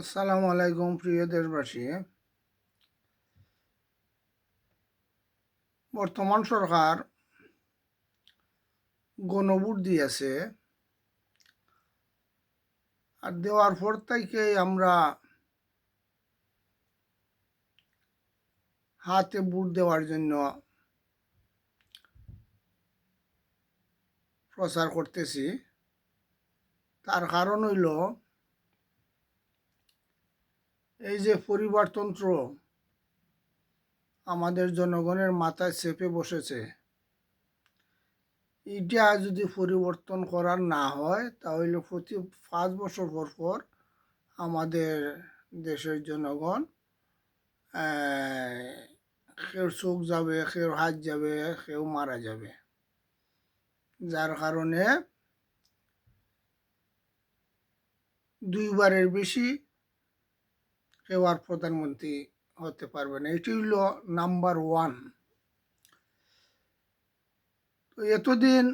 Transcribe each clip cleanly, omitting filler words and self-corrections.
আসসালামু আলাইকুম প্রিয় দেশবাসী। বর্তমান সরকার গণভোট দিয়েছে, আর দেওয়ার পর থেকে আমরা হাতে ভোট দেওয়ার জন্য প্রচার করতেছি। তার কারণ হইল এই যে পরিবারতন্ত্র আমাদের জনগণের মাথায় চেপে বসেছে, এটা যদি পরিবর্তন করার না হয় তাহলে প্রতি 5 বছর পর পর আমাদের দেশের জনগণ কেউ চোখ যাবে, কেউ হাত যাবে, কেউ মারা যাবে। যার কারণে দুইবারের বেশি কেউ আর প্রধানমন্ত্রী হতে পারবে না। এটি হইল নাম্বার 1। তো এতদিন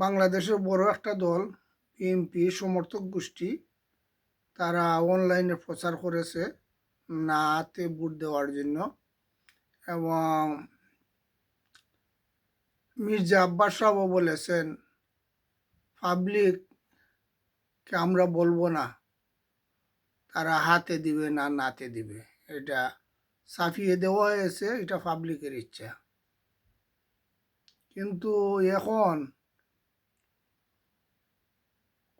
বাংলাদেশের বড় একটা দল বিএনপি সমর্থক গোষ্ঠী তারা অনলাইনে প্রচার করেছে নাতে ভোট দেওয়ার জন্য, এবং মির্জা আব্বাস সাহেবও বলেছেন পাবলিককে আমরা বলবো না তারা হাতে দিবে না নাতে দিবে, এটা ছাপিয়ে দেওয়া হয়েছে, এটা পাবলিকের ইচ্ছা। কিন্তু এখন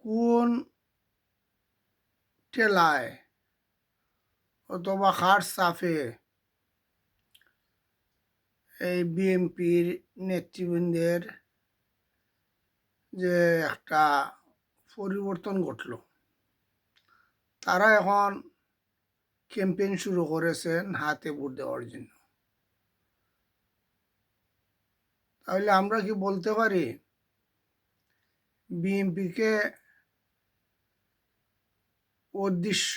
কোন ঠেলায় অথবা কার চাপে এই বিএনপির নেতৃবৃন্দের যে একটা পরিবর্তন ঘটল, তারা এখন ক্যাম্পেইন শুরু করেছেন হাতে ভোট দেওয়ার জন্য। তাহলে আমরা কি বলতে পারি বিএনপিকে উদ্দেশ্য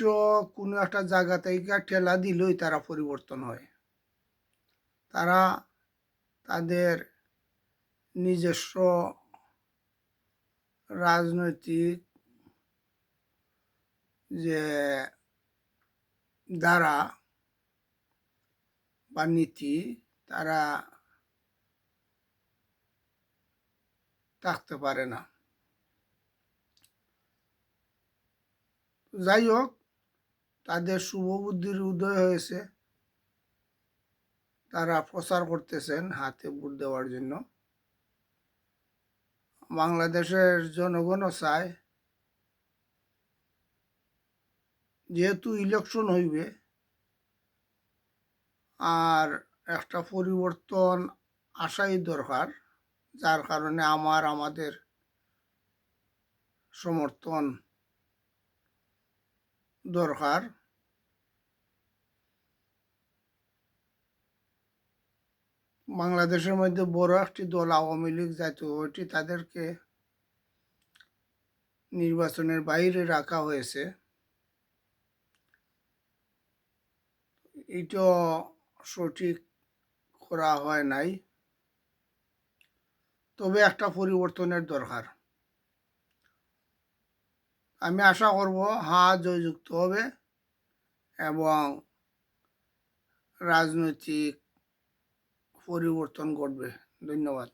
কোনো একটা জায়গা থেকে ঠেলা দিলেই তারা পরিবর্তন হয়? তারা তাদের নিজস্ব রাজনৈতিক যে ধারা বা নীতি তারা থাকতে পারে না। যাই হোক, তাদের শুভবুদ্ধির উদয় হয়েছে, তারা প্রচার করতেছেন হাতে ভোট দেওয়ার জন্য। বাংলাদেশের জনগণও চায় যেহেতু ইলেকশন হইবে আর একটা পরিবর্তন আসাই দরকার, যার কারণে আমাদের সমর্থন দরকার। বাংলাদেশের মধ্যে বড় একটি দল আওয়ামী লীগ জাতীয় পার্টি, তাদেরকে নির্বাচনের বাইরে রাখা হয়েছে। এটা সঠিক করা হয় নাই, তবে একটা পরিবর্তনের দরকার। আমি আশা করব জয়যুক্ত হবে এবং রাজনৈতিক পরিবর্তন ঘটবে। ধন্যবাদ।